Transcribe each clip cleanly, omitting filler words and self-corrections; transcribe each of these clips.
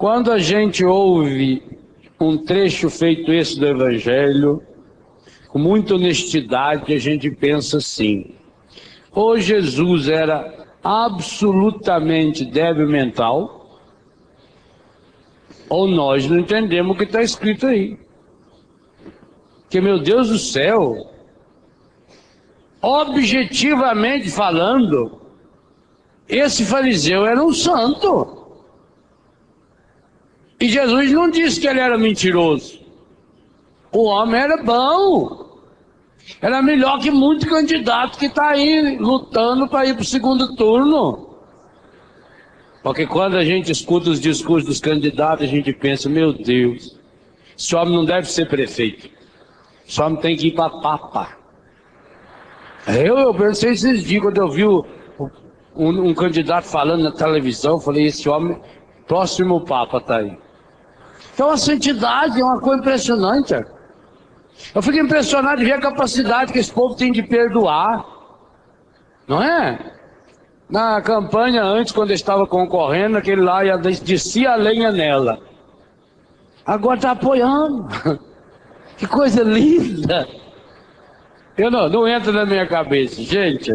Quando a gente ouve um trecho feito esse do Evangelho, com muita honestidade, a gente pensa assim: ou Jesus era absolutamente débil mental, ou nós não entendemos o que está escrito aí. Porque, meu Deus do céu, objetivamente falando, esse fariseu era um santo. E Jesus não disse que ele era mentiroso. O homem era bom. Era melhor que muito candidato que está aí lutando para ir para o segundo turno. Porque quando a gente escuta os discursos dos candidatos, a gente pensa: meu Deus, esse homem não deve ser prefeito. Esse homem tem que ir para papa. Eu pensei esses dias, quando eu vi um candidato falando na televisão, eu falei: esse homem, próximo papa está aí. Então a santidade é uma coisa impressionante. Eu fico impressionado de ver a capacidade que esse povo tem de perdoar. Não é? Na campanha antes, quando eu estava concorrendo, aquele lá descia a lenha nela. Agora está apoiando. Que coisa linda. Eu não entra na minha cabeça. Gente,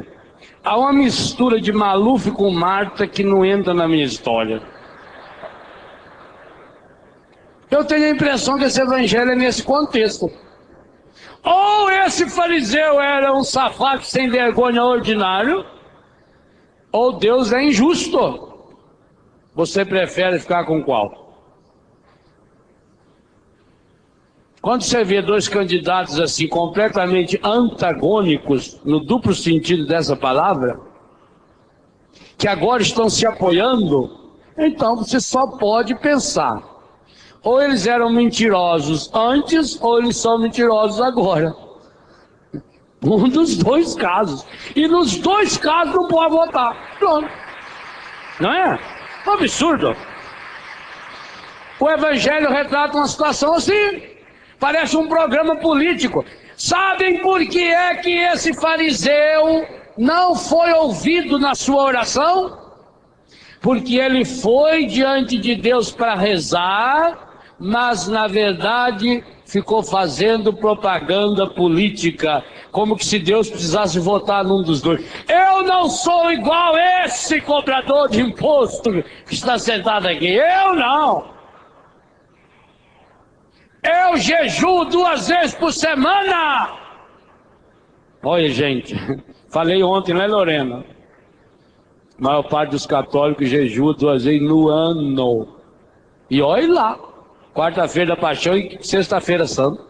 há uma mistura de Maluf com Marta que não entra na minha história. Eu tenho a impressão que esse evangelho é nesse contexto. Ou esse fariseu era um safado sem vergonha ordinário, ou Deus é injusto. Você prefere ficar com qual? Quando você vê dois candidatos assim completamente antagônicos, no duplo sentido dessa palavra, que agora estão se apoiando, então você só pode pensar: ou eles eram mentirosos antes, ou eles são mentirosos agora. Um dos dois casos. E nos dois casos não pode votar. Pronto. Não é? Um absurdo. O Evangelho retrata uma situação assim. Parece um programa político. Sabem por que é que esse fariseu não foi ouvido na sua oração? Porque ele foi diante de Deus para rezar, mas na verdade ficou fazendo propaganda política, como que se Deus precisasse votar num dos dois. Eu não sou igual esse cobrador de imposto que está sentado aqui. Eu não. Eu jejuo 2 vezes por semana. Olha, gente, falei ontem, né, Lorena? A maior parte dos católicos jejua 2 vezes no ano. E olha lá, quarta-feira da Paixão e sexta-feira santa.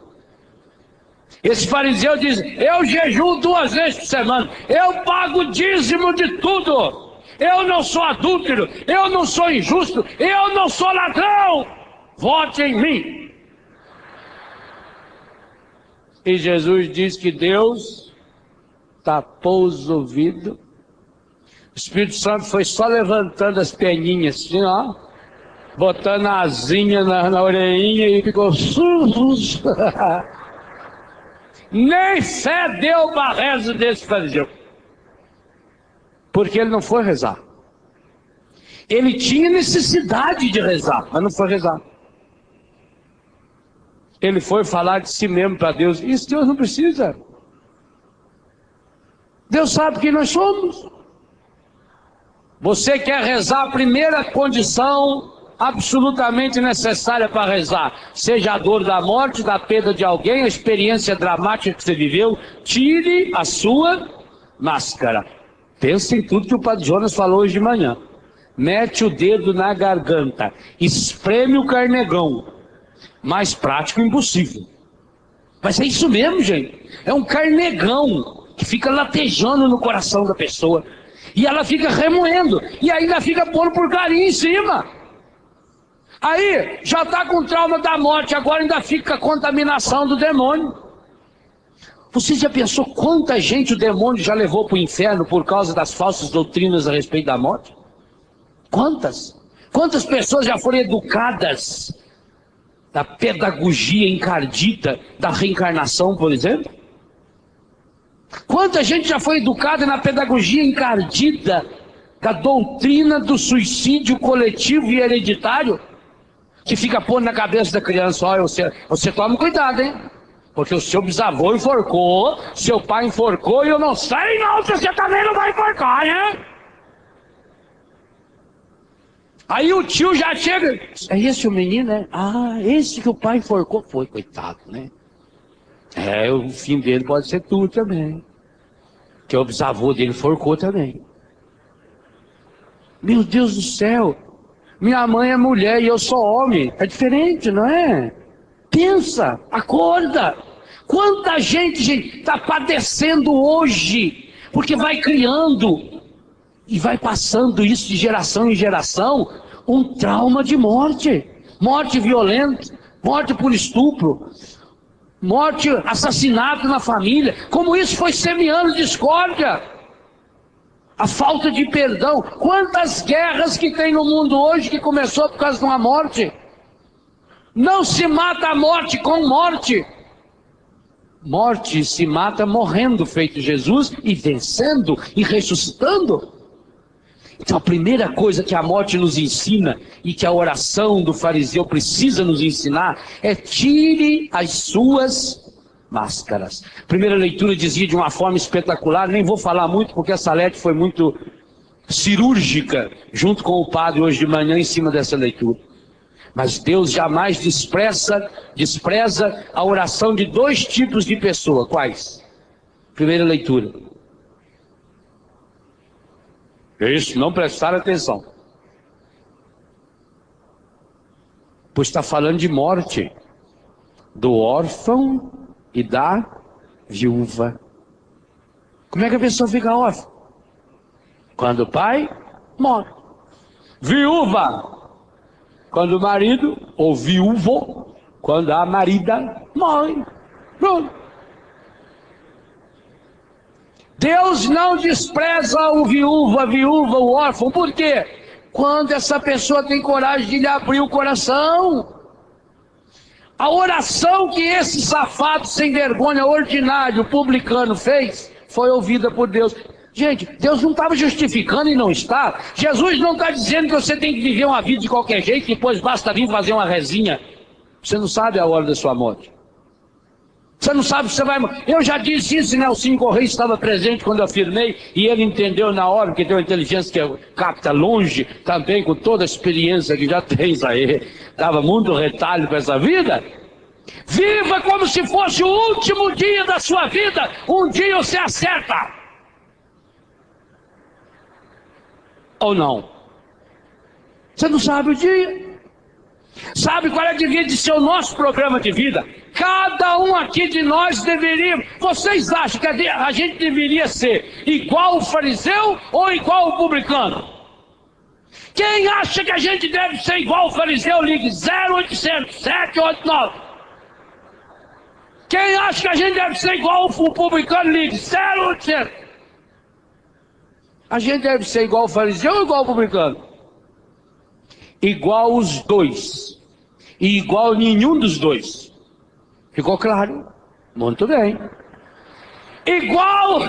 Esse fariseu diz: eu jejuo 2 vezes por semana, eu pago dízimo de tudo, eu não sou adúltero, eu não sou injusto, eu não sou ladrão, vote em mim. E Jesus diz que Deus tapou os ouvidos. O Espírito Santo foi só levantando as peninhas assim, ó, botando a asinha na orelhinha e ficou surdos. Nem fé deu para rezo desse fariseu. Porque ele não foi rezar. Ele tinha necessidade de rezar, mas não foi rezar. Ele foi falar de si mesmo para Deus. Isso Deus não precisa. Deus sabe quem nós somos. Você quer rezar, a primeira condição absolutamente necessária para rezar, seja a dor da morte, da perda de alguém, a experiência dramática que você viveu, tire a sua máscara. Pensa em tudo que o Padre Jonas falou hoje de manhã. Mete o dedo na garganta, espreme o carnegão. Mais prático impossível. Mas é isso mesmo, gente. É um carnegão que fica latejando no coração da pessoa. E ela fica remoendo. E ainda fica pondo porcaria em cima. Aí, já está com trauma da morte, agora ainda fica a contaminação do demônio. Você já pensou quanta gente o demônio já levou para o inferno por causa das falsas doutrinas a respeito da morte? Quantas? Quantas pessoas já foram educadas da pedagogia encardida da reencarnação, por exemplo? Quanta gente já foi educada na pedagogia encardida da doutrina do suicídio coletivo e hereditário? que fica pondo na cabeça da criança: olha, você toma cuidado, hein? Porque o seu bisavô enforcou, seu pai enforcou, e eu não sei não se você também não vai enforcar, né? Aí o tio já chega: é esse o menino, né? Ah, esse que o pai enforcou. Foi, coitado, né? O fim dele pode ser tudo também. Que o bisavô dele enforcou também. Meu Deus do céu! Minha mãe é mulher e eu sou homem. É diferente, não é? Pensa, acorda. Quanta gente está padecendo hoje, porque vai criando e vai passando isso de geração em geração, um trauma de morte. Morte violenta, morte por estupro, morte, assassinato na família. Como isso foi semeando discórdia. A falta de perdão. Quantas guerras que tem no mundo hoje que começou por causa de uma morte? Não se mata a morte com morte. Morte se mata morrendo, feito Jesus, e vencendo e ressuscitando. Então a primeira coisa que a morte nos ensina, e que a oração do fariseu precisa nos ensinar, é: tire as suas máscaras. Primeira leitura dizia de uma forma espetacular, nem vou falar muito porque a Salete foi muito cirúrgica junto com o padre hoje de manhã em cima dessa leitura. Mas Deus jamais despreza a oração de dois tipos de pessoa. Quais? Primeira leitura. Isso, não prestaram atenção. Pois está falando de morte do órfão e da viúva. Como é que a pessoa fica órfã? Quando o pai morre. Viúva, quando o marido, ou viúvo, quando a marida morre. Pronto. Deus não despreza o viúvo, a viúva, o órfão. Por quê? Quando essa pessoa tem coragem de lhe abrir o coração. A oração que esse safado sem vergonha, ordinário, publicano fez, foi ouvida por Deus. Gente, Deus não estava justificando e não está. Jesus não está dizendo que você tem que viver uma vida de qualquer jeito, depois basta vir fazer uma rezinha. Você não sabe a hora da sua morte. Você não sabe se você vai morrer. Eu já disse isso, Nelsinho Correia estava presente quando eu afirmei, e ele entendeu na hora, porque tem uma inteligência que capta longe, também com toda a experiência que já tens aí. Dava muito retalho para essa vida. Viva como se fosse o último dia da sua vida. Um dia você acerta. Ou não? Você não sabe o dia. Sabe qual é que devia de ser o nosso programa de vida? Cada um aqui de nós deveria... Vocês acham que a gente deveria ser igual o fariseu ou igual o publicano? Quem acha que a gente deve ser igual o fariseu, ligue 0800 789. Quem acha que a gente deve ser igual o publicano, ligue 0800. A gente deve ser igual o fariseu ou igual o publicano? Igual os dois. E igual nenhum dos dois. Ficou claro? Muito bem. Igual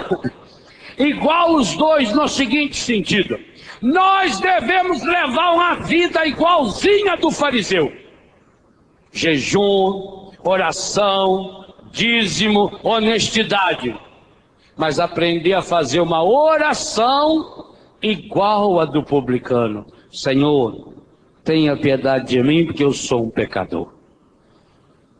os dois no seguinte sentido: nós devemos levar uma vida igualzinha do fariseu. Jejum, oração, dízimo, honestidade. Mas aprender a fazer uma oração igual a do publicano. Senhor, tenha piedade de mim, porque eu sou um pecador.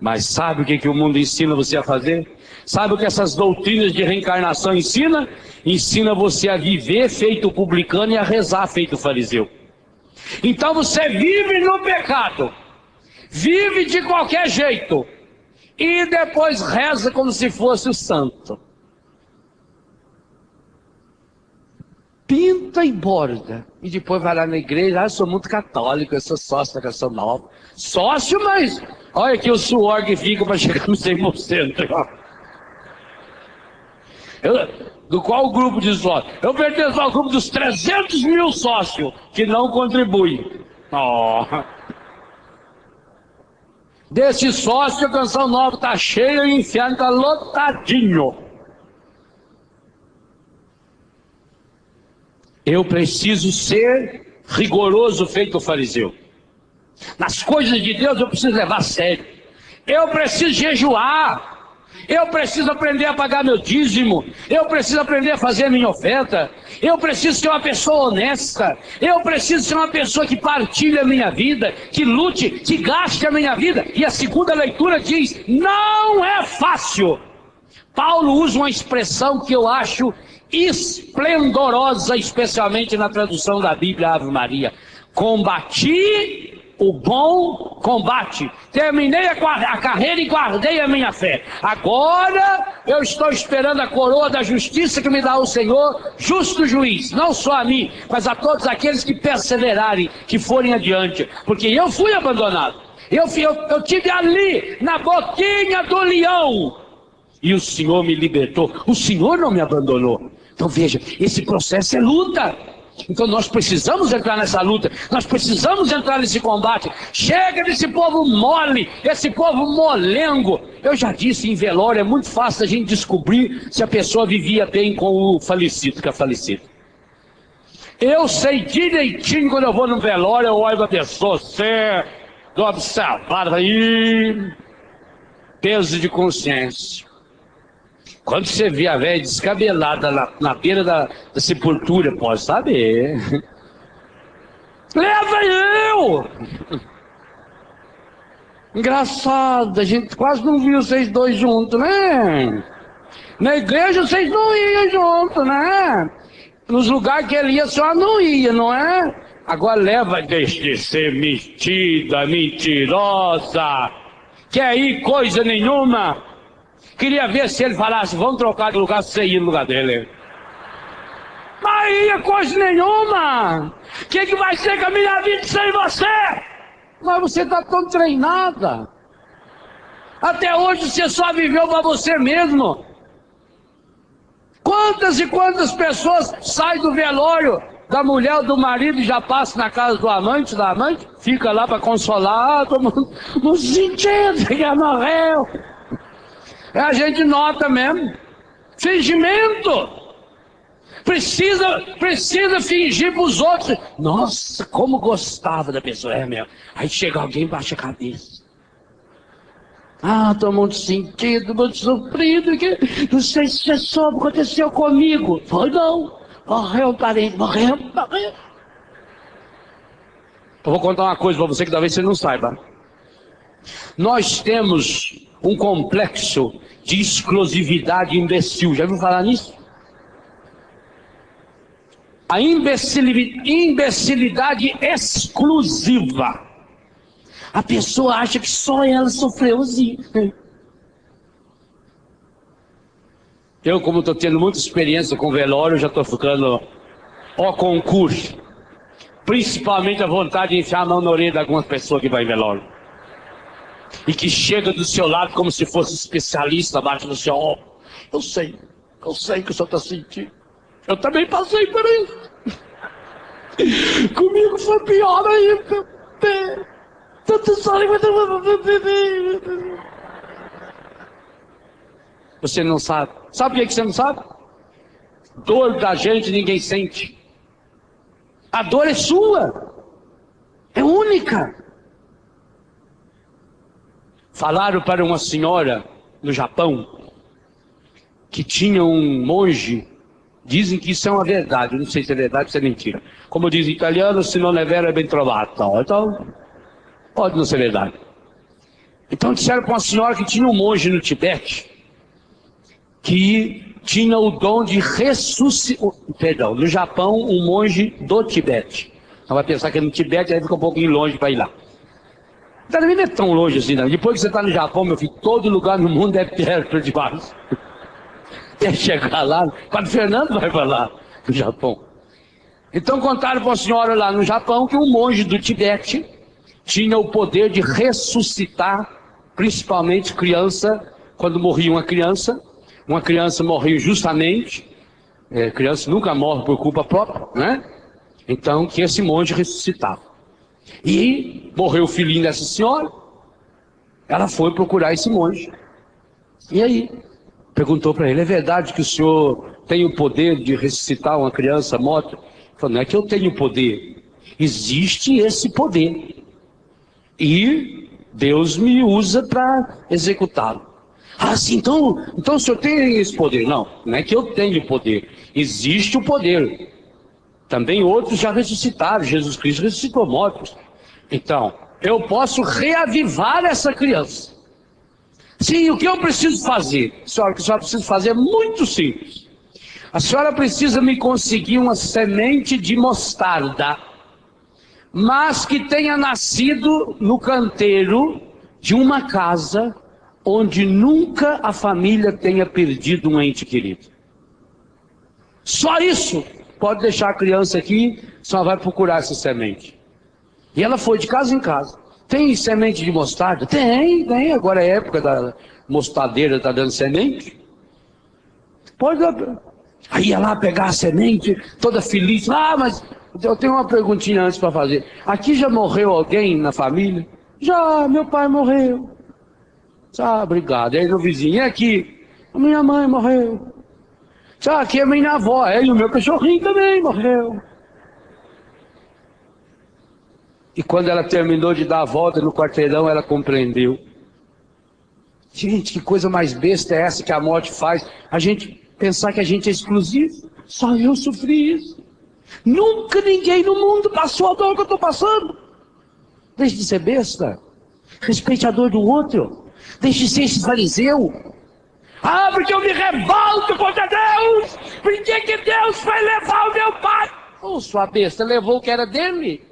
Mas sabe o que o mundo ensina você a fazer? Sabe o que essas doutrinas de reencarnação ensinam? Ensina você a viver feito publicano e a rezar feito fariseu. Então você vive no pecado, vive de qualquer jeito, e depois reza como se fosse o santo. Pinta e borda. E depois vai lá na igreja: eu sou muito católico, eu sou sócio da Canção Nova. Sócio, mas olha aqui o suor que fica para chegar no 100%. Do qual grupo de sócios? Eu pertenço ao grupo dos 300 mil sócios que não contribuem. Desse sócio, a Canção Nova está cheia e o inferno está lotadinho. Eu preciso ser rigoroso feito o fariseu. Nas coisas de Deus eu preciso levar a sério. Eu preciso jejuar. Eu preciso aprender a pagar meu dízimo. Eu preciso aprender a fazer a minha oferta. Eu preciso ser uma pessoa honesta. Eu preciso ser uma pessoa que partilhe a minha vida, que lute, que gaste a minha vida. E a segunda leitura diz, não é fácil. Paulo usa uma expressão que eu acho esplendorosa, especialmente na tradução da Bíblia Ave Maria. Combati o bom combate, terminei a carreira e guardei a minha fé. Agora eu estou esperando a coroa da justiça que me dá o Senhor, justo juiz, não só a mim, mas a todos aqueles que perseverarem, que forem adiante, porque eu fui abandonado, eu tive ali, na boquinha do leão, e o Senhor me libertou. O Senhor não me abandonou. Então veja, esse processo é luta. Então nós precisamos entrar nessa luta, nós precisamos entrar nesse combate. Chega desse povo mole, esse povo molengo. Eu já disse, em velório é muito fácil a gente descobrir se a pessoa vivia bem com o falecido, que é falecido. Eu sei direitinho quando eu vou no velório, eu olho para a pessoa, você do observado aí, peso de consciência. Quando você vê a velha descabelada na beira da sepultura, pode saber. Leva eu! Engraçado, a gente quase não viu vocês dois juntos, né? Na igreja vocês não iam juntos, né? Nos lugares que ele ia, só não ia, não é? Agora leva, deixa de ser metida, mentirosa. Quer ir coisa nenhuma? Queria ver se ele falasse, vamos trocar de lugar, você ir no lugar dele. Mas ia coisa nenhuma. O que vai ser com a minha vida sem você? Mas você está tão treinada. Até hoje você só viveu para você mesmo. Quantas e quantas pessoas saem do velório da mulher ou do marido e já passam na casa do amante, da amante, fica lá para consolar, todo mundo não sentindo que já morreu. A gente nota mesmo. Fingimento. Precisa fingir para os outros. Nossa, como gostava da pessoa. É mesmo. Aí chega alguém e baixa a cabeça. Ah, estou muito sentido, muito sofrido. Não sei se você soube o que aconteceu comigo. Foi não. Morreu um parente, morreu. Eu vou contar uma coisa para você que talvez você não saiba. Nós temos um complexo de exclusividade imbecil. Já ouviu falar nisso? A imbecilidade exclusiva. A pessoa acha que só ela sofreu assim. Eu, como estou tendo muita experiência com velório, já estou ficando ó concurso. Principalmente a vontade de enfiar a mão na orelha de algumas pessoas que vai em velório. E que chega do seu lado como se fosse especialista abaixo do seu ombro. Eu sei que o senhor está sentindo. Eu também passei por isso. Comigo foi pior ainda. Tanto sangue. Você não sabe. Sabe por que você não sabe? Dor da gente ninguém sente. A dor é sua. É única. Falaram para uma senhora no Japão que tinha um monge. Dizem que isso é uma verdade. Eu não sei se é verdade ou se é mentira. Como diz em italiano, se não é vero é bem trovato. Então, pode não ser verdade. Então disseram para uma senhora que tinha um monge no Tibete que tinha o dom de ressuscitar. Perdão, no Japão, um monge do Tibete. Então vai pensar que é no Tibete, aí fica um pouquinho longe para ir lá. Também não é tão longe assim, não. Depois que você está no Japão, meu filho, todo lugar no mundo é perto de baixo. Até chegar lá, o Padre Fernando vai para lá, no Japão. Então contaram para a senhora lá no Japão que um monge do Tibete tinha o poder de ressuscitar, principalmente criança, quando morria uma criança morria injustamente, criança nunca morre por culpa própria, né? Então que esse monge ressuscitava. E morreu o filhinho dessa senhora, ela foi procurar esse monge. E aí, perguntou para ele, é verdade que o senhor tem o poder de ressuscitar uma criança morta? Ele falou, não é que eu tenho poder, existe esse poder. E Deus me usa para executá-lo. Ah, sim, então o senhor tem esse poder? Não, não é que eu tenho poder. Existe o poder. Também outros já ressuscitaram. Jesus Cristo ressuscitou mortos. Então, eu posso reavivar essa criança. Sim, o que eu preciso fazer? Senhora, o que a senhora precisa fazer é muito simples. A senhora precisa me conseguir uma semente de mostarda, mas que tenha nascido no canteiro de uma casa onde nunca a família tenha perdido um ente querido. Só isso. Pode deixar a criança aqui, só vai procurar essa semente. E ela foi de casa em casa. Tem semente de mostarda? Tem. Agora é época da mostardeira, está dando semente. Pode dar. Aí ia lá pegar a semente, toda feliz. Ah, mas eu tenho uma perguntinha antes para fazer. Aqui já morreu alguém na família? Já, meu pai morreu. Ah, obrigado. Aí no vizinho, aqui, a minha mãe morreu. Ah, aqui é minha avó. E o meu cachorrinho também morreu. E quando ela terminou de dar a volta no quarteirão, ela compreendeu. Gente, que coisa mais besta é essa que a morte faz? A gente pensar que a gente é exclusivo. Só eu sofri isso. Nunca ninguém no mundo passou a dor que eu estou passando. Deixe de ser besta. Respeite a dor do outro. Deixe de ser esse fariseu. Ah, porque eu me revolto contra Deus. Por que Deus foi levar o meu pai? Oh, sua besta, levou o que era dele.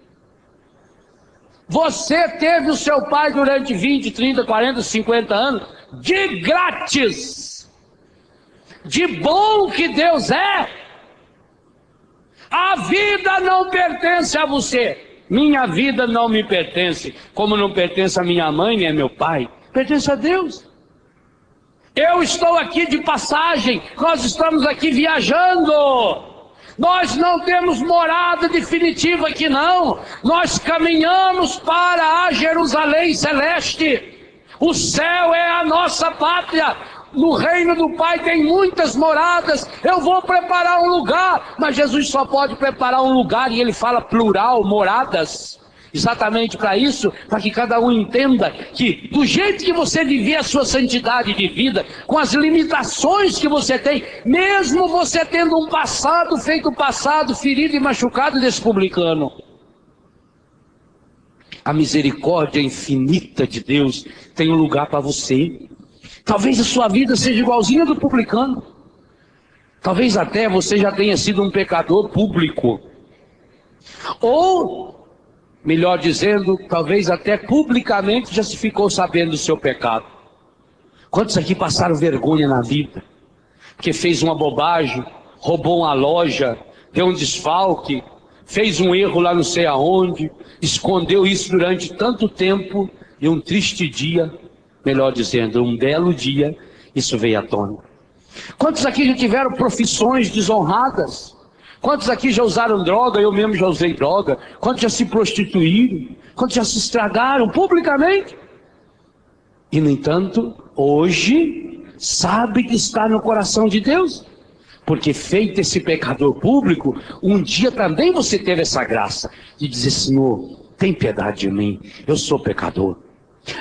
Você teve o seu pai durante 20, 30, 40, 50 anos de grátis. De bom que Deus é. A vida não pertence a você. Minha vida não me pertence. Como não pertence a minha mãe nem a meu pai. Pertence a Deus. Eu estou aqui de passagem. Nós estamos aqui viajando. Nós não temos morada definitiva aqui não. Nós caminhamos para a Jerusalém celeste. O céu é a nossa pátria. No reino do Pai tem muitas moradas. Eu vou preparar um lugar. Mas Jesus só pode preparar um lugar. E ele fala plural, moradas. Exatamente para isso, para que cada um entenda que do jeito que você viver a sua santidade de vida, com as limitações que você tem, mesmo você tendo um passado, feito passado, ferido e machucado desse publicano, a misericórdia infinita de Deus tem um lugar para você. Talvez a sua vida seja igualzinha do publicano. Talvez até você já tenha sido um pecador público. Ou melhor dizendo, talvez até publicamente já se ficou sabendo do seu pecado. Quantos aqui passaram vergonha na vida? Porque fez uma bobagem, roubou uma loja, deu um desfalque, fez um erro lá não sei aonde, escondeu isso durante tanto tempo, e um triste dia, melhor dizendo, um belo dia, isso veio à tona. Quantos aqui já tiveram profissões desonradas? Quantos aqui já usaram droga? Eu mesmo já usei droga. Quantos já se prostituíram? Quantos já se estragaram publicamente? E no entanto, hoje, sabe que está no coração de Deus. Porque feito esse pecador público, um dia também você teve essa graça de dizer: Senhor, tem piedade de mim, eu sou pecador.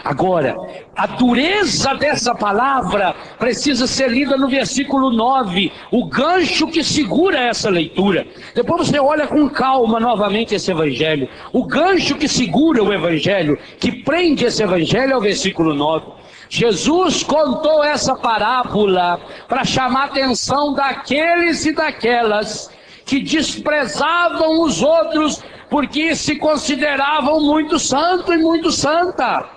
Agora, a dureza dessa palavra precisa ser lida no versículo 9, o gancho que segura essa leitura. Depois você olha com calma novamente esse evangelho. O gancho que segura o evangelho, que prende esse evangelho, é o versículo 9. Jesus contou essa parábola para chamar a atenção daqueles e daquelas que desprezavam os outros porque se consideravam muito santo e muito santa.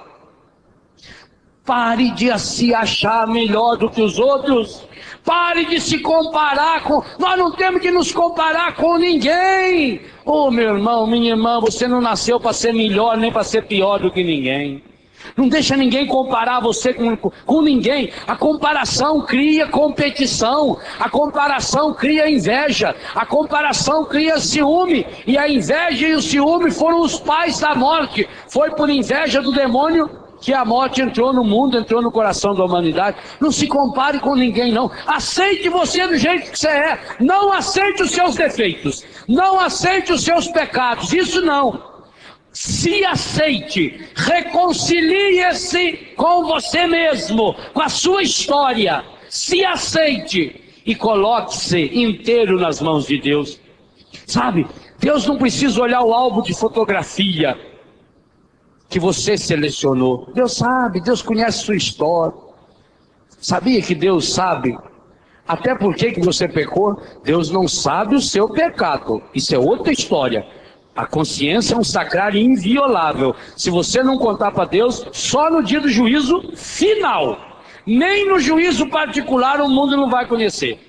Pare de se achar melhor do que os outros. Pare de se comparar com... Nós não temos que nos comparar com ninguém. Oh, meu irmão, minha irmã, você não nasceu para ser melhor nem para ser pior do que ninguém. Não deixa ninguém comparar você com ninguém. A comparação cria competição. A comparação cria inveja. A comparação cria ciúme. E a inveja e o ciúme foram os pais da morte. Foi por inveja do demônio que a morte entrou no mundo, entrou no coração da humanidade. Não se compare com ninguém, não. Aceite você do jeito que você é. Não aceite os seus defeitos. Não aceite os seus pecados. Isso não. Se aceite, reconcilie-se com você mesmo, com a sua história. Se aceite e coloque-se inteiro nas mãos de Deus. Sabe, Deus não precisa olhar o álbum de fotografia que você selecionou. Deus sabe, Deus conhece sua história. Sabia que Deus sabe até por que você pecou? Deus não sabe o seu pecado. Isso é outra história. A consciência é um sacrário inviolável. Se você não contar para Deus, só no dia do juízo final. Nem no juízo particular o mundo não vai conhecer.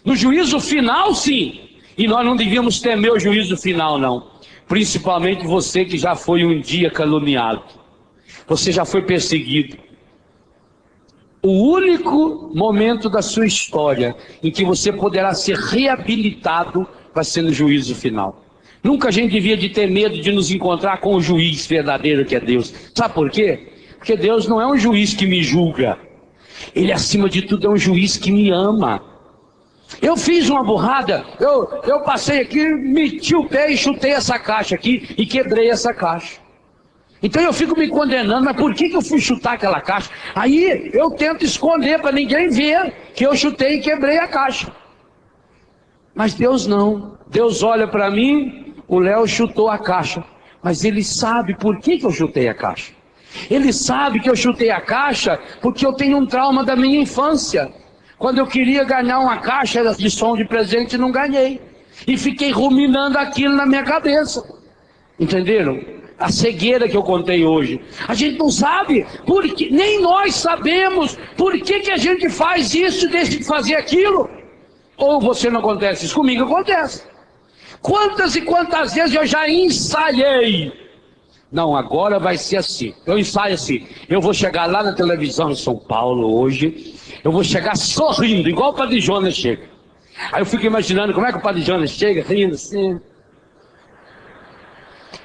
No juízo final, sim. E nós não devíamos temer o juízo final, não. Principalmente você que já foi um dia caluniado. Você já foi perseguido. O único momento da sua história em que você poderá ser reabilitado vai ser no juízo final. Nunca a gente devia de ter medo de nos encontrar com o juiz verdadeiro que é Deus. Sabe por quê? Porque Deus não é um juiz que me julga. Ele, acima de tudo, é um juiz que me ama. Eu fiz uma burrada, eu passei aqui, meti o pé e chutei essa caixa aqui e quebrei essa caixa. Então eu fico me condenando, mas por que eu fui chutar aquela caixa? Aí eu tento esconder para ninguém ver que eu chutei e quebrei a caixa. Mas Deus não. Deus olha para mim, o Léo chutou a caixa, mas ele sabe por que eu chutei a caixa. Ele sabe que eu chutei a caixa porque eu tenho um trauma da minha infância. Quando eu queria ganhar uma caixa de som de presente, não ganhei. E fiquei ruminando aquilo na minha cabeça. Entenderam? A cegueira que eu contei hoje. A gente não sabe, porque nem nós sabemos por que a gente faz isso e deixa de fazer aquilo. Ou você não acontece? Isso comigo acontece. Quantas e quantas vezes eu já ensaiei. Não, agora vai ser assim. Eu ensaio assim. Eu vou chegar lá na televisão em São Paulo hoje. Eu vou chegar sorrindo, igual o Padre Jonas chega. Aí eu fico imaginando como é que o Padre Jonas chega, rindo assim.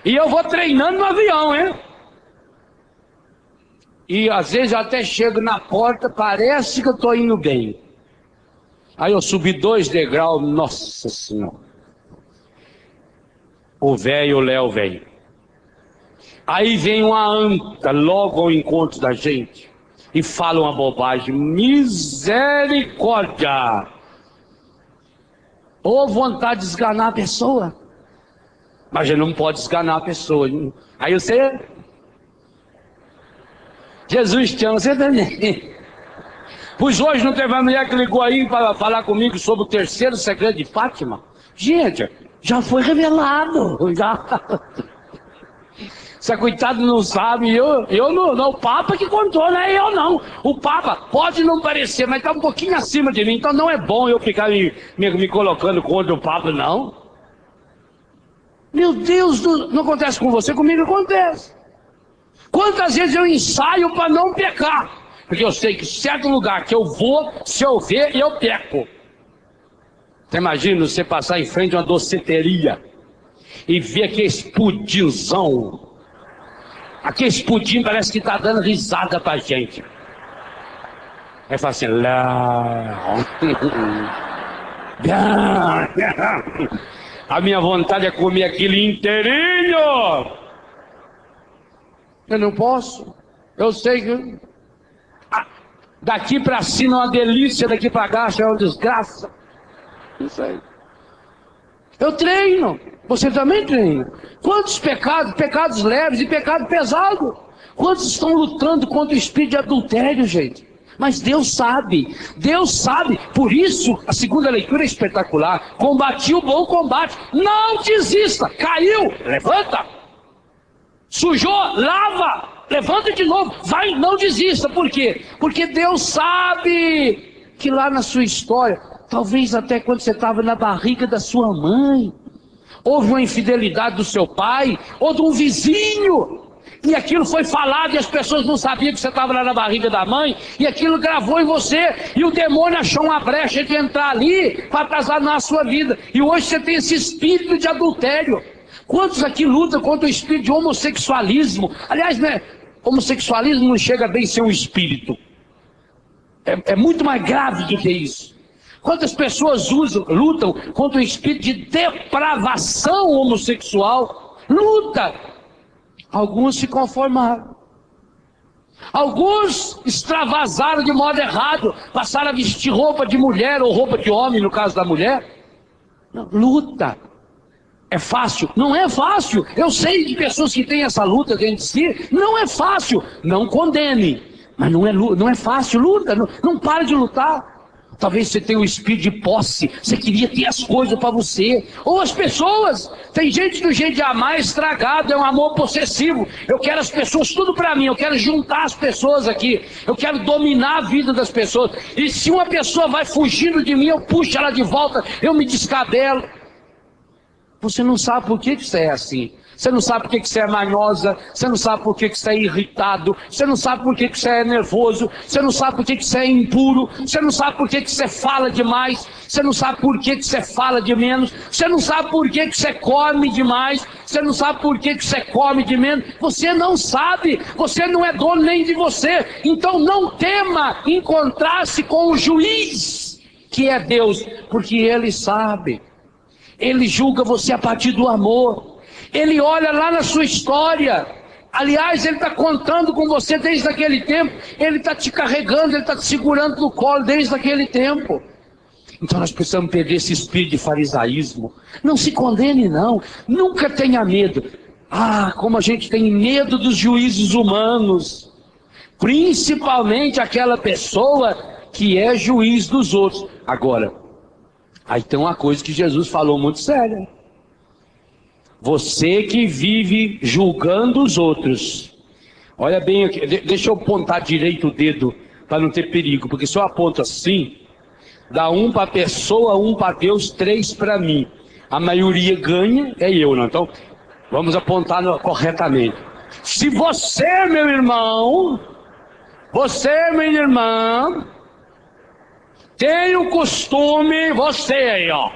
E eu vou treinando no avião, hein? E às vezes eu até chego na porta, parece que eu estou indo bem. Aí eu subi 2 degraus, nossa senhora. O velho Léo vem. Aí vem uma anta logo ao encontro da gente e fala uma bobagem. Misericórdia! Ou vontade de esganar a pessoa. Mas a gente não pode esganar a pessoa. Aí você... Jesus te ama, você também. Pois hoje não teve uma mulher que ligou aí para falar comigo sobre o 3º segredo de Fátima? Gente, já foi revelado. Já... Se a coitada não sabe, eu não, o Papa que contou, não é eu não. O Papa pode não parecer, mas está um pouquinho acima de mim, então não é bom eu ficar me colocando contra o Papa, não. Meu Deus, não acontece com você, comigo acontece. Quantas vezes eu ensaio para não pecar? Porque eu sei que certo lugar que eu vou, se eu ver, eu peco. Você imagina você passar em frente a uma doceteria e ver aquele pudinzão. Aquele pudim parece que está dando risada pra gente. Aí fala assim, a minha vontade é comer aquilo inteirinho. Eu não posso. Eu sei que daqui para cima é uma delícia, daqui para baixo é uma desgraça. Isso aí. Eu treino. Você também treina. Quantos pecados? Pecados leves e pecado pesado. Quantos estão lutando contra o espírito de adultério, gente? Mas Deus sabe. Deus sabe. Por isso, a segunda leitura é espetacular. Combati o bom combate. Não desista. Caiu. Levanta. Sujou. Lava. Levanta de novo. Vai. Não desista. Por quê? Porque Deus sabe que lá na sua história, talvez até quando você estava na barriga da sua mãe, houve uma infidelidade do seu pai ou de um vizinho, e aquilo foi falado e as pessoas não sabiam que você estava lá na barriga da mãe, e aquilo gravou em você, e o demônio achou uma brecha de entrar ali para atazanar a sua vida, e hoje você tem esse espírito de adultério. Quantos aqui lutam contra o espírito de homossexualismo? Aliás, né, homossexualismo não chega bem a ser um espírito, é muito mais grave do que isso. Quantas pessoas lutam contra o espírito de depravação homossexual? Luta! Alguns se conformaram. Alguns extravasaram de modo errado, passaram a vestir roupa de mulher ou roupa de homem, no caso da mulher. Não, luta. É fácil? Não é fácil. Eu sei de pessoas que têm essa luta dentro de si. Não é fácil. Não condene. Mas não é fácil. Luta. Não pare de lutar. Talvez você tenha um espírito de posse. Você queria ter as coisas para você. Ou as pessoas. Tem gente do jeito de amar estragado. É um amor possessivo. Eu quero as pessoas tudo para mim. Eu quero juntar as pessoas aqui. Eu quero dominar a vida das pessoas. E se uma pessoa vai fugindo de mim, eu puxo ela de volta. Eu me descabelo. Você não sabe por que você é assim. Você não sabe por que você é manhosa. Você não sabe por que você é irritado. Você não sabe por que você é nervoso. Você não sabe por que você é impuro. Você não sabe por que você fala demais. Você não sabe por que você fala de menos. Você não sabe por que você come demais. Você não sabe por que você come de menos. Você não sabe. Você não é dono nem de você. Então não tema encontrar-se com o juiz, que é Deus, porque Ele sabe. Ele julga você a partir do amor. Ele olha lá na sua história. Aliás, Ele está contando com você desde aquele tempo. Ele está te carregando, Ele está te segurando no colo desde aquele tempo. Então nós precisamos perder esse espírito de farisaísmo. Não se condene não. Nunca tenha medo. Como a gente tem medo dos juízes humanos. Principalmente aquela pessoa que é juiz dos outros. Agora, aí tem uma coisa que Jesus falou muito séria. Você que vive julgando os outros. Olha bem aqui, deixa eu apontar direito o dedo para não ter perigo. Porque se eu aponto assim, dá um para a pessoa, um para Deus, 3 para mim. A maioria ganha, é eu, não? Então, vamos apontar corretamente. Se você, meu irmão, você, minha irmã, tem o costume, você aí, ó.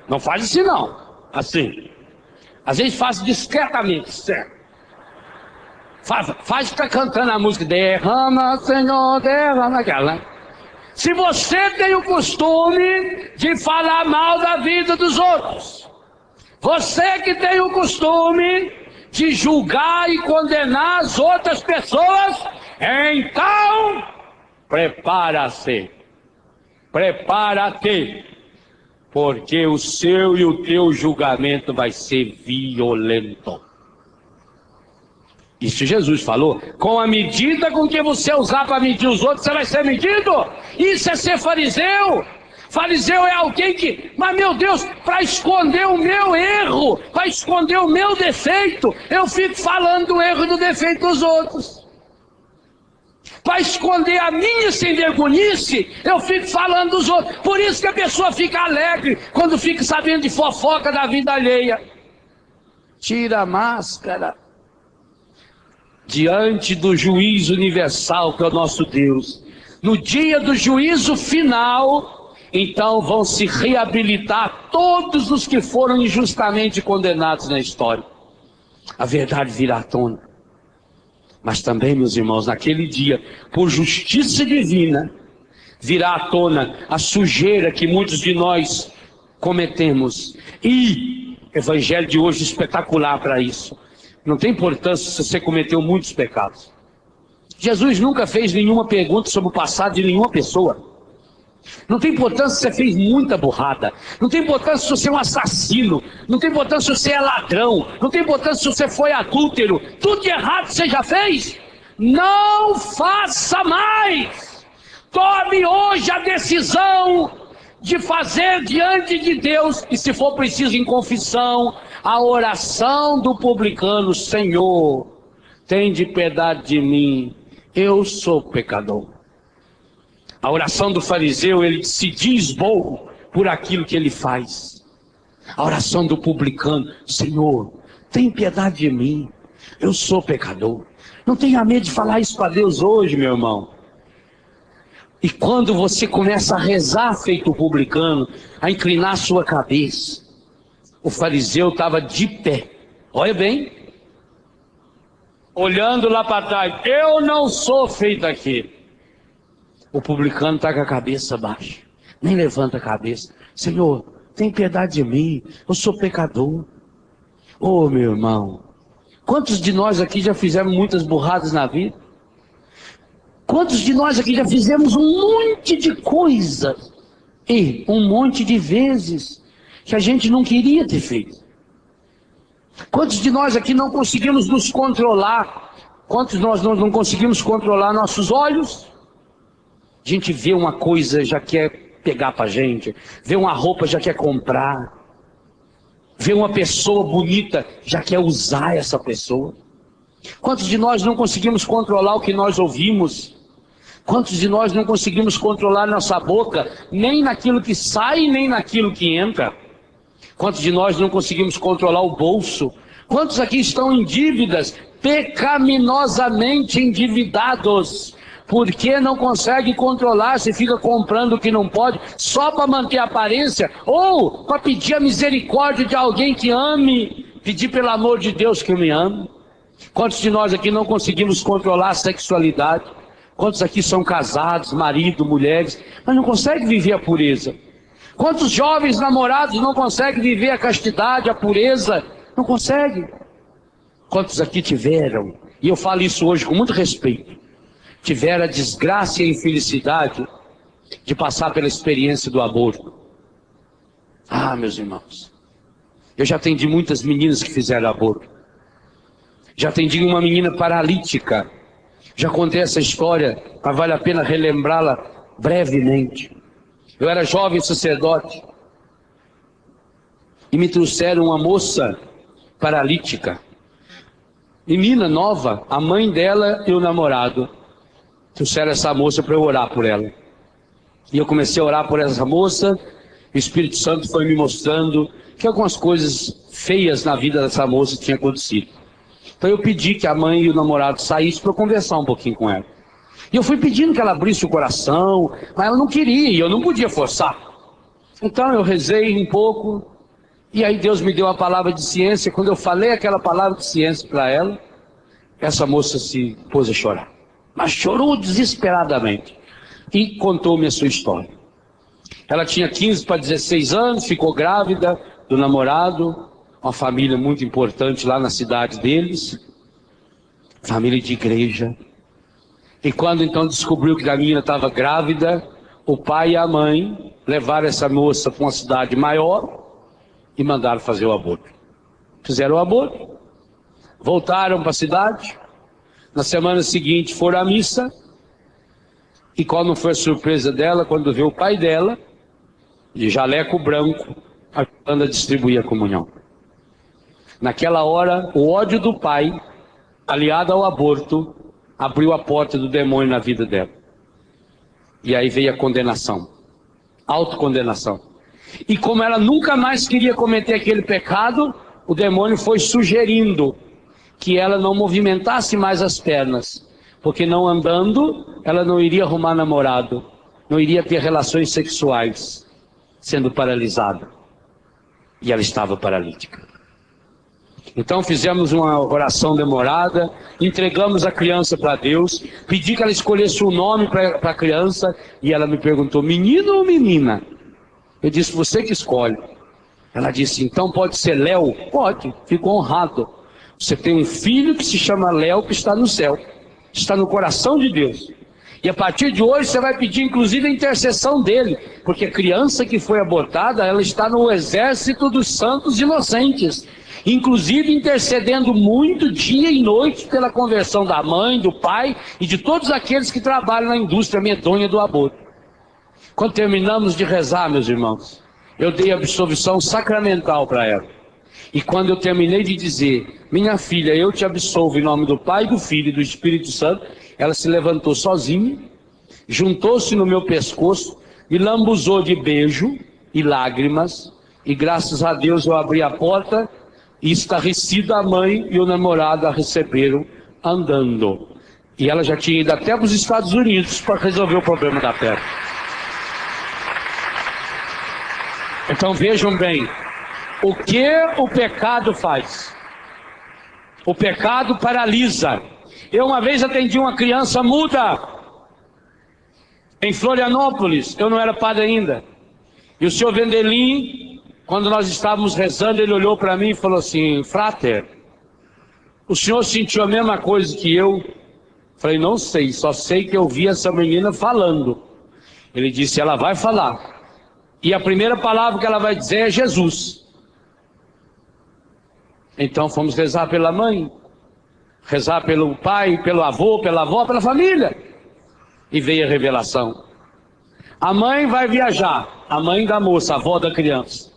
Não faz assim não, assim. Às vezes faz discretamente, certo? Faz ficar cantando a música, derrama, Senhor, derrama, aquela, né? Se você tem o costume de falar mal da vida dos outros, você que tem o costume de julgar e condenar as outras pessoas, então prepara-se, prepara-te, porque o seu e o teu julgamento vai ser violento. Isso Jesus falou. Com a medida com que você usar para medir os outros, você vai ser medido. Isso é ser fariseu. Fariseu é alguém que, mas meu Deus, para esconder o meu erro, para esconder o meu defeito, eu fico falando do erro e do defeito dos outros. Para esconder a minha sem vergonhice, eu fico falando dos outros. Por isso que a pessoa fica alegre quando fica sabendo de fofoca da vida alheia. Tira a máscara. Diante do juízo universal que é o nosso Deus. No dia do juízo final, então vão se reabilitar todos os que foram injustamente condenados na história. A verdade virá à tona. Mas também, meus irmãos, naquele dia, por justiça divina, virá à tona a sujeira que muitos de nós cometemos. E o evangelho de hoje é espetacular para isso. Não tem importância se você cometeu muitos pecados. Jesus nunca fez nenhuma pergunta sobre o passado de nenhuma pessoa. Não tem importância se você fez muita burrada. Não tem importância se você é um assassino. Não tem importância se você é ladrão. Não tem importância se você foi adúltero. Tudo de errado você já fez. Não faça mais. Tome hoje a decisão de fazer diante de Deus, e se for preciso em confissão, a oração do publicano: Senhor, tende piedade de mim, eu sou pecador. A oração do fariseu, ele se diz bom por aquilo que ele faz. A oração do publicano: Senhor, tem piedade de mim, eu sou pecador. Não tenha medo de falar isso para Deus hoje, meu irmão. E quando você começa a rezar feito publicano, a inclinar sua cabeça, o fariseu estava de pé, olha bem, olhando lá para trás: eu não sou feito aqui. O publicano está com a cabeça baixa, nem levanta a cabeça. Senhor, tem piedade de mim, eu sou pecador. Oh, meu irmão, Quantos de nós aqui já fizemos muitas burradas na vida? Quantos de nós aqui já fizemos um monte de coisas e um monte de vezes que a gente não queria ter feito? Quantos de nós aqui não conseguimos nos controlar? Quantos de nós não conseguimos controlar nossos olhos? A gente vê uma coisa, já quer pegar pra gente. Vê uma roupa, já quer comprar. Vê uma pessoa bonita, já quer usar essa pessoa. Quantos de nós não conseguimos controlar o que nós ouvimos? Quantos de nós não conseguimos controlar nossa boca, nem naquilo que sai, nem naquilo que entra? Quantos de nós não conseguimos controlar o bolso? Quantos aqui estão em dívidas, pecaminosamente endividados? Porque não consegue controlar, se fica comprando o que não pode, só para manter a aparência, ou para pedir a misericórdia de alguém que ame, pedir pelo amor de Deus que me ame. Quantos de nós aqui não conseguimos controlar a sexualidade? Quantos aqui são casados, marido, mulheres, mas não conseguem viver a pureza? Quantos jovens namorados não conseguem viver a castidade, a pureza? Não conseguem. Quantos aqui tiveram, e eu falo isso hoje com muito respeito, tiveram a desgraça e a infelicidade de passar pela experiência do aborto? Ah, meus irmãos, eu já atendi muitas meninas que fizeram aborto. Já atendi uma menina paralítica. Já contei essa história, mas vale a pena relembrá-la brevemente. Eu era jovem sacerdote e me trouxeram uma moça paralítica. Menina nova, a mãe dela e o namorado trouxeram essa moça para eu orar por ela. E eu comecei a orar por essa moça. O Espírito Santo foi me mostrando que algumas coisas feias na vida dessa moça tinham acontecido. Então eu pedi que a mãe e o namorado saíssem para eu conversar um pouquinho com ela. E eu fui pedindo que ela abrisse o coração, mas ela não queria, e eu não podia forçar. Então eu rezei um pouco, e aí Deus me deu a palavra de ciência. Quando eu falei aquela palavra de ciência para ela, essa moça se pôs a chorar. Mas chorou desesperadamente. E contou-me a sua história. Ela tinha 15 para 16 anos, ficou grávida do namorado, uma família muito importante lá na cidade deles, família de igreja. E quando então descobriu que a menina estava grávida, o pai e a mãe levaram essa moça para uma cidade maior e mandaram fazer o aborto. Fizeram o aborto, voltaram para a cidade, na semana seguinte foram à missa, e qual não foi a surpresa dela quando viu o pai dela, de jaleco branco, ajudando a distribuir a comunhão. Naquela hora, o ódio do pai, aliado ao aborto, abriu a porta do demônio na vida dela. E aí veio a condenação, autocondenação. E como ela nunca mais queria cometer aquele pecado, o demônio foi sugerindo que ela não movimentasse mais as pernas, porque não andando, ela não iria arrumar namorado, não iria ter relações sexuais, sendo paralisada. E ela estava paralítica. Então fizemos uma oração demorada, entregamos a criança para Deus, pedi que ela escolhesse um nome para a criança, e ela me perguntou, menino ou menina? Eu disse, você que escolhe. Ela disse, então pode ser Léo? Pode, fico honrado. Você tem um filho que se chama Léo, que está no céu, está no coração de Deus. E a partir de hoje você vai pedir inclusive a intercessão dele, porque a criança que foi abortada, ela está no exército dos santos inocentes, inclusive intercedendo muito dia e noite pela conversão da mãe, do pai e de todos aqueles que trabalham na indústria medonha do aborto. Quando terminamos de rezar, meus irmãos, eu dei absolvição sacramental para ela. E quando eu terminei de dizer, minha filha, eu te absolvo em nome do Pai, do Filho e do Espírito Santo, ela se levantou sozinha, juntou-se no meu pescoço, me lambuzou de beijo e lágrimas, e graças a Deus eu abri a porta, e estarrecida a mãe e o namorado a receberam andando. E ela já tinha ido até para os Estados Unidos para resolver o problema da perna. Então vejam bem, o que o pecado faz? O pecado paralisa. Eu uma vez atendi uma criança muda em Florianópolis, eu não era padre ainda. E o senhor Vendelim, quando nós estávamos rezando, ele olhou para mim e falou assim, frater, O senhor sentiu a mesma coisa que eu? Falei, não sei, só sei que eu vi essa menina falando. Ele disse, ela vai falar. E a primeira palavra que ela vai dizer é Jesus. Então fomos rezar pela mãe, rezar pelo pai, pelo avô, pela avó, pela família. E veio a revelação. A mãe vai viajar, a mãe da moça, a avó da criança.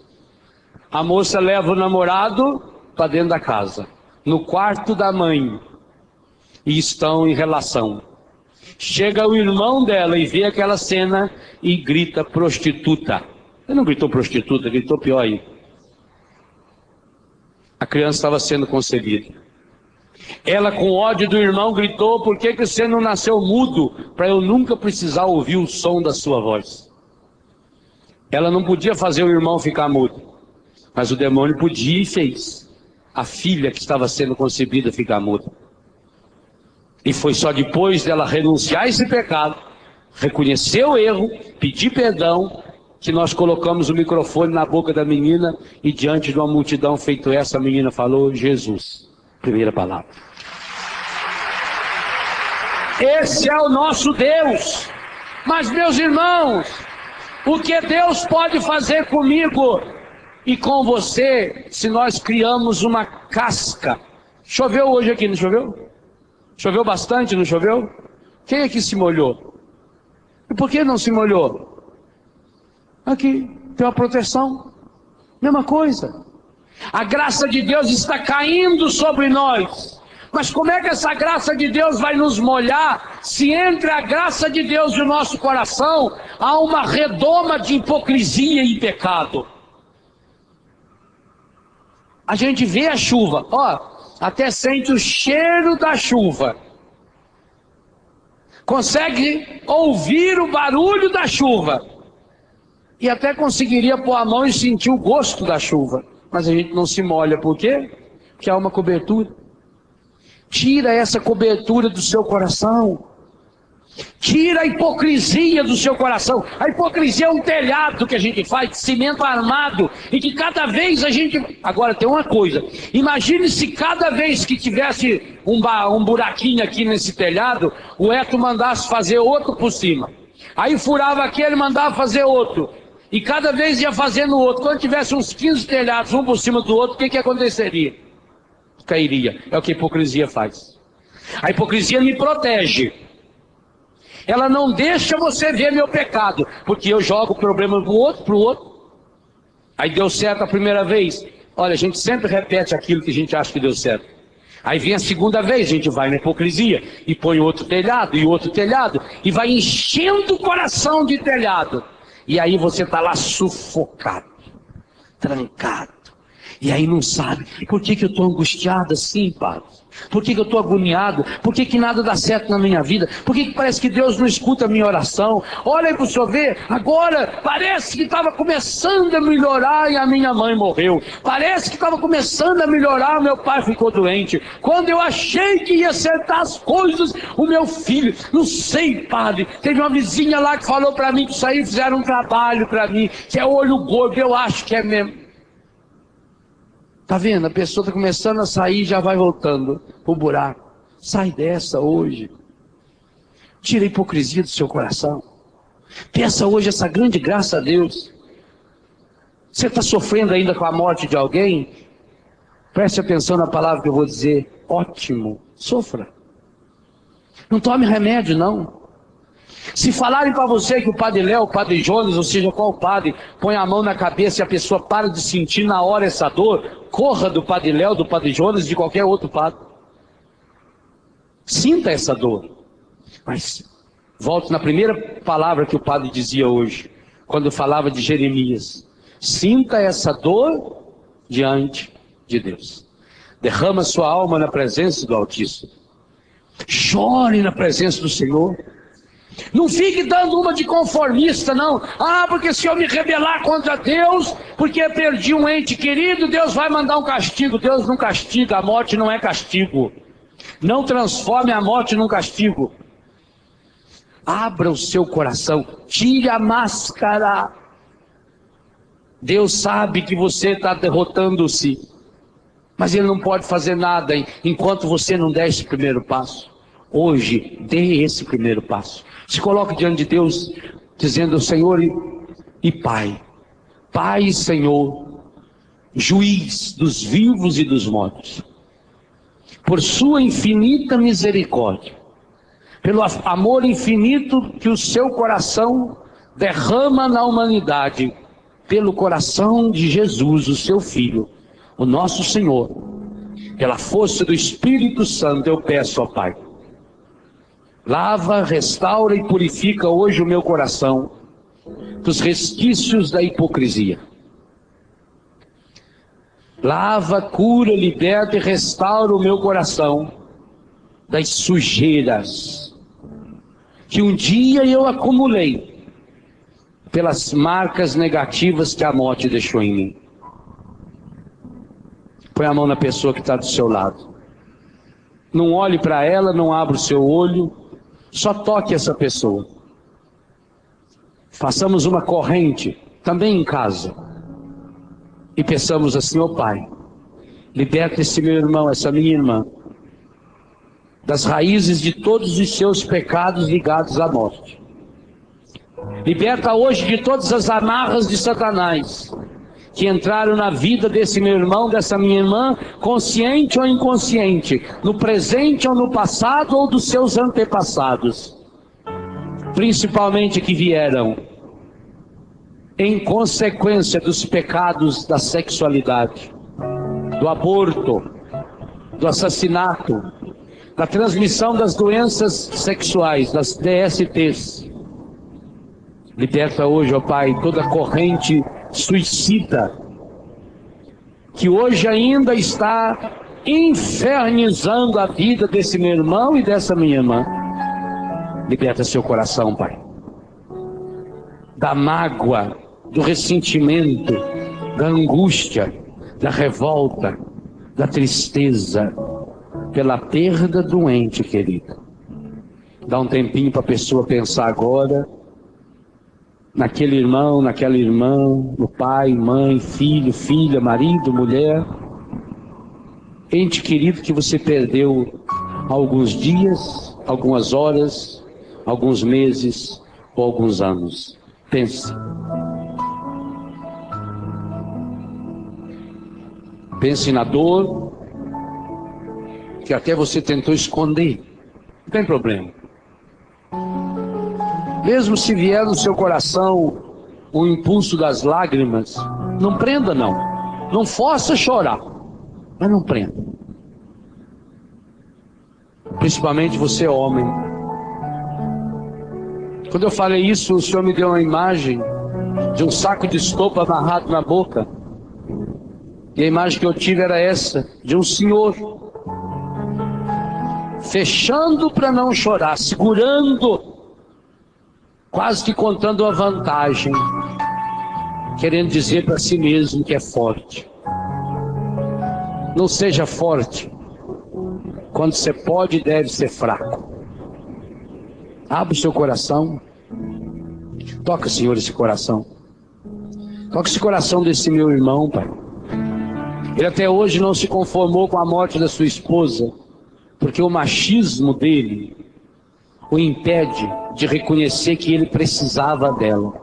A moça leva o namorado para dentro da casa, no quarto da mãe, e estão em relação. Chega o irmão dela e vê aquela cena e grita prostituta. Ele não gritou prostituta, gritou pior aí. A criança estava sendo concebida. Ela, com ódio do irmão, gritou, por que você não nasceu mudo, para eu nunca precisar ouvir o som da sua voz? Ela não podia fazer o irmão ficar mudo, mas o demônio podia e fez a filha que estava sendo concebida ficar muda. E foi só depois dela renunciar a esse pecado, reconhecer o erro, pedir perdão, que nós colocamos o microfone na boca da menina e diante de uma multidão feito essa, a menina falou, Jesus. Primeira palavra. Esse é o nosso Deus. Mas, meus irmãos, o que Deus pode fazer comigo e com você, se nós criamos uma casca? Choveu hoje aqui, não choveu? Choveu bastante, não choveu? Quem aqui se molhou? E por que não se molhou? Aqui, tem uma proteção. Mesma coisa. A graça de Deus está caindo sobre nós. Mas como é que essa graça de Deus vai nos molhar, se entre a graça de Deus e o nosso coração há uma redoma de hipocrisia e pecado? A gente vê a chuva, ó, até sente o cheiro da chuva. Consegue ouvir o barulho da chuva. E até conseguiria pôr a mão e sentir o gosto da chuva. Mas a gente não se molha, por quê? Porque há uma cobertura. Tira essa cobertura do seu coração. Tira a hipocrisia do seu coração. A hipocrisia é um telhado que a gente faz de cimento armado. E que cada vez a gente... Agora tem uma coisa. Imagine se cada vez que tivesse um buraquinho aqui nesse telhado, o Eto mandasse fazer outro por cima. Aí furava aquele e mandava fazer outro. E cada vez ia fazendo outro. Quando tivesse uns 15 telhados, um por cima do outro, o que aconteceria? Cairia. É o que a hipocrisia faz. A hipocrisia me protege. Ela não deixa você ver meu pecado. Porque eu jogo o problema pro outro. Aí deu certo a primeira vez. Olha, a gente sempre repete aquilo que a gente acha que deu certo. Aí vem a segunda vez, a gente vai na hipocrisia. E põe outro telhado, e outro telhado. E vai enchendo o coração de telhado. E aí você está lá sufocado, trancado. E aí não sabe, por que eu estou angustiado assim, Padre? Por que eu estou agoniado? Por que nada dá certo na minha vida? Por que parece que Deus não escuta a minha oração? Olha aí para o senhor ver, agora parece que estava começando a melhorar e a minha mãe morreu. Parece que estava começando a melhorar, meu pai ficou doente. Quando eu achei que ia acertar as coisas, o meu filho, não sei, Padre, teve uma vizinha lá que falou para mim que isso aí fizeram um trabalho para mim, que é olho gordo, eu acho que é mesmo. Tá vendo? A pessoa está começando a sair e já vai voltando pro buraco. Sai dessa hoje. Tira a hipocrisia do seu coração. Peça hoje essa grande graça a Deus. Você está sofrendo ainda com a morte de alguém? Preste atenção na palavra que eu vou dizer. Ótimo. Sofra. Não tome remédio, não. Se falarem para você que o Padre Léo, o Padre Jonas, ou seja, qual padre, põe a mão na cabeça e a pessoa para de sentir na hora essa dor, corra do Padre Léo, do Padre Jonas, de qualquer outro padre. Sinta essa dor. Mas volte na primeira palavra que o padre dizia hoje, quando falava de Jeremias. Sinta essa dor diante de Deus. Derrama sua alma na presença do Altíssimo. Chore na presença do Senhor. Não fique dando uma de conformista, não. Ah, porque se eu me rebelar contra Deus, porque eu perdi um ente querido, Deus vai mandar um castigo. Deus não castiga, a morte não é castigo. Não transforme a morte num castigo. Abra o seu coração, tire a máscara. Deus sabe que você está derrotando-se. Mas ele não pode fazer nada enquanto você não der esse primeiro passo. Hoje, dê esse primeiro passo. Se coloque diante de Deus, dizendo: Senhor e Pai, Pai e Senhor, juiz dos vivos e dos mortos, por sua infinita misericórdia, pelo amor infinito que o seu coração derrama na humanidade, pelo coração de Jesus, o seu Filho, o nosso Senhor, pela força do Espírito Santo, eu peço, ó Pai, lava, restaura e purifica hoje o meu coração dos resquícios da hipocrisia. Lava, cura, liberta e restaura o meu coração das sujeiras que um dia eu acumulei pelas marcas negativas que a morte deixou em mim. Põe a mão na pessoa que está do seu lado. Não olhe para ela, não abra o seu olho, só toque essa pessoa. Façamos uma corrente, também em casa, e peçamos assim: ó Pai, liberta esse meu irmão, essa minha irmã, das raízes de todos os seus pecados ligados à morte. Liberta hoje de todas as amarras de Satanás que entraram na vida desse meu irmão, dessa minha irmã, consciente ou inconsciente, no presente ou no passado, ou dos seus antepassados, principalmente que vieram em consequência dos pecados da sexualidade, do aborto, do assassinato, da transmissão das doenças sexuais, das DSTs. Liberta hoje, ó Pai, toda corrente suicida que hoje ainda está infernizando a vida desse meu irmão e dessa minha irmã. Liberta seu coração, Pai, da mágoa, do ressentimento, da angústia, da revolta, da tristeza pela perda do ente querido. Dá um tempinho para a pessoa pensar agora naquele irmão, naquela irmã, no pai, mãe, filho, filha, marido, mulher, ente querido que você perdeu há alguns dias, algumas horas, alguns meses ou alguns anos. Pense. Pense na dor que até você tentou esconder. Não tem problema. Mesmo se vier no seu coração o impulso das lágrimas, não prenda não. Não força chorar, mas não prenda. Principalmente você, homem. Quando eu falei isso, o Senhor me deu uma imagem de um saco de estopa amarrado na boca. E a imagem que eu tive era essa, de um senhor fechando para não chorar, segurando, quase que contando uma vantagem, querendo dizer para si mesmo que é forte. Não seja forte quando você pode e deve ser fraco. Abre o seu coração. Toca, Senhor, esse coração. Toca esse coração desse meu irmão, Pai. Ele até hoje não se conformou com a morte da sua esposa, porque o machismo dele o impede de reconhecer que ele precisava dela.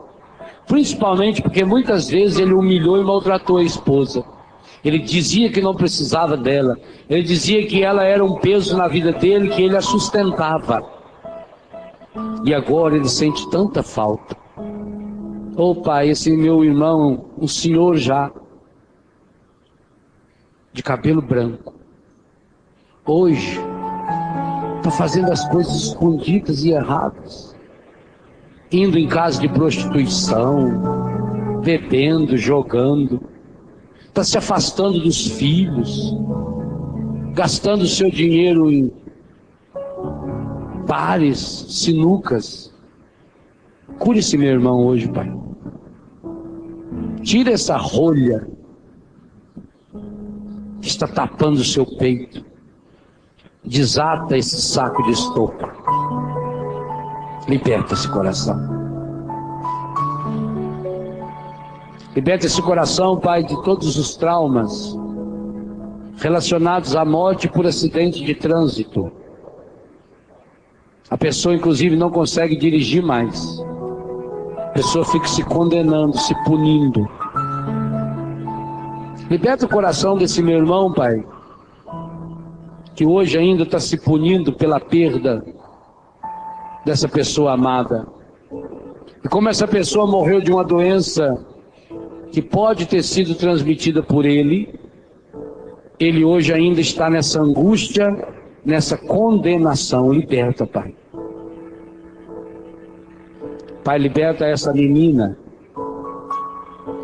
Principalmente porque muitas vezes ele humilhou e maltratou a esposa. Ele dizia que não precisava dela. Ele dizia que ela era um peso na vida dele, que ele a sustentava. E agora ele sente tanta falta. Oh Pai, esse meu irmão, um senhor já, de cabelo branco, hoje está fazendo as coisas escondidas e erradas, indo em casa de prostituição, bebendo, jogando, está se afastando dos filhos, gastando seu dinheiro em bares, sinucas. Cure esse meu irmão hoje, Pai. Tira essa rolha que está tapando o seu peito. Desata esse saco de estopa. Liberta esse coração. Liberta esse coração, Pai, de todos os traumas relacionados à morte por acidente de trânsito. A pessoa, inclusive, não consegue dirigir mais. A pessoa fica se condenando, se punindo. Liberta o coração desse meu irmão, Pai, que hoje ainda está se punindo pela perda dessa pessoa amada. E como essa pessoa morreu de uma doença que pode ter sido transmitida por ele hoje ainda está nessa angústia, nessa condenação. Liberta, Pai. Pai, liberta essa menina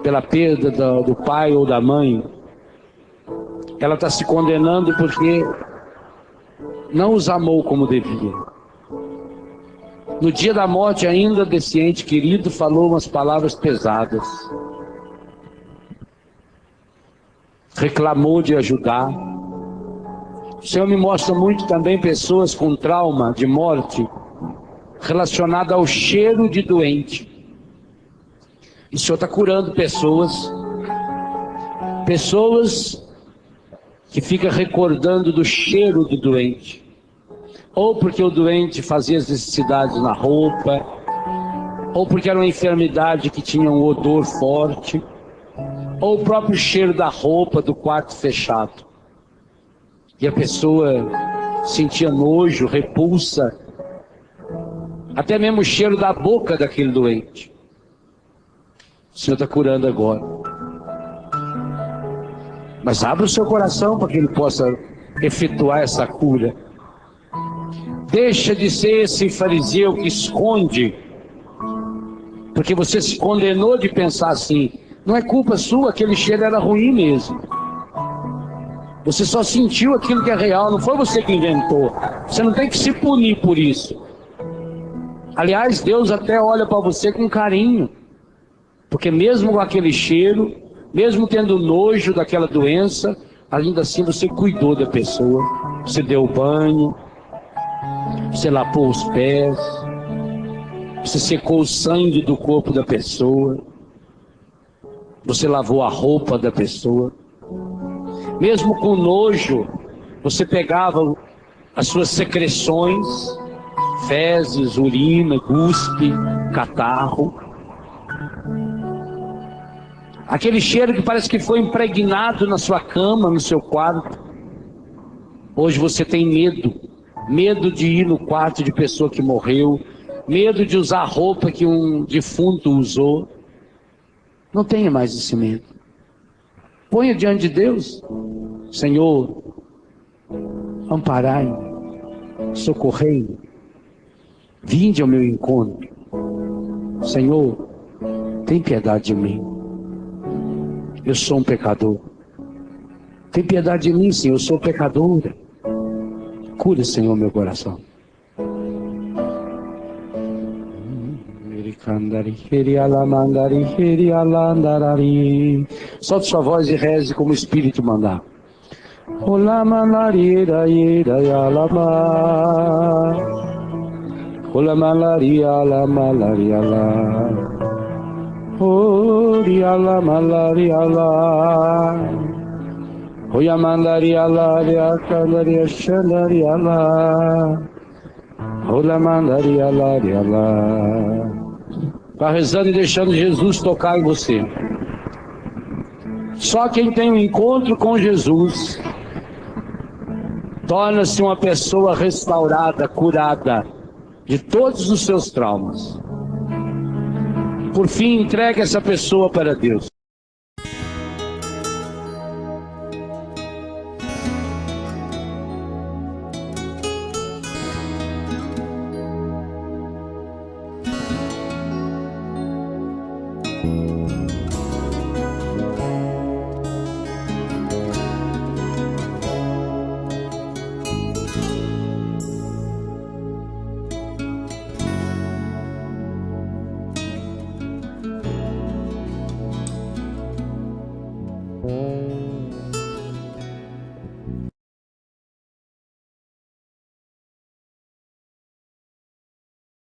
pela perda do pai ou da mãe. Ela está se condenando porque não os amou como devia. No dia da morte ainda desse ente querido, falou umas palavras pesadas. Reclamou de ajudar. O Senhor me mostra muito também pessoas com trauma de morte relacionado ao cheiro de doente. E o Senhor está curando pessoas que ficam recordando do cheiro do doente, ou porque o doente fazia as necessidades na roupa, ou porque era uma enfermidade que tinha um odor forte, ou o próprio cheiro da roupa do quarto fechado. E a pessoa sentia nojo, repulsa, até mesmo o cheiro da boca daquele doente. O Senhor está curando agora. Mas abra o seu coração para que Ele possa efetuar essa cura. Deixa de ser esse fariseu que esconde, porque você se condenou de pensar assim. Não é culpa sua, aquele cheiro era ruim mesmo. Você só sentiu aquilo que é real, não foi você que inventou. Você não tem que se punir por isso. Aliás, Deus até olha para você com carinho, porque mesmo com aquele cheiro, mesmo tendo nojo daquela doença, ainda assim você cuidou da pessoa. Você deu banho, você lavou os pés, você secou o sangue do corpo da pessoa, você lavou a roupa da pessoa. Mesmo com nojo, você pegava as suas secreções, fezes, urina, cuspe, catarro. Aquele cheiro que parece que foi impregnado na sua cama, no seu quarto. Hoje você tem medo de ir no quarto de pessoa que morreu, medo de usar a roupa que um defunto usou. Não tenha mais esse medo. Ponha diante de Deus: Senhor, amparai-me, socorrei-me, vinde ao meu encontro. Senhor, tem piedade de mim. Eu sou um pecador. Tem piedade de mim, Senhor, eu sou pecadora. Cura, Senhor, meu coração. Solte sua voz e reze como o Espírito mandar. Olá, malaria, ira, yalama. Olá, malaria, la malaria, la. Oria, la malaria, la. Oya, mandaria, la, ya, candaria, xandaria, la. Olá, mandaria, la, ya, la. Está rezando e deixando Jesus tocar em você. Só quem tem um encontro com Jesus torna-se uma pessoa restaurada, curada de todos os seus traumas. Por fim, entregue essa pessoa para Deus.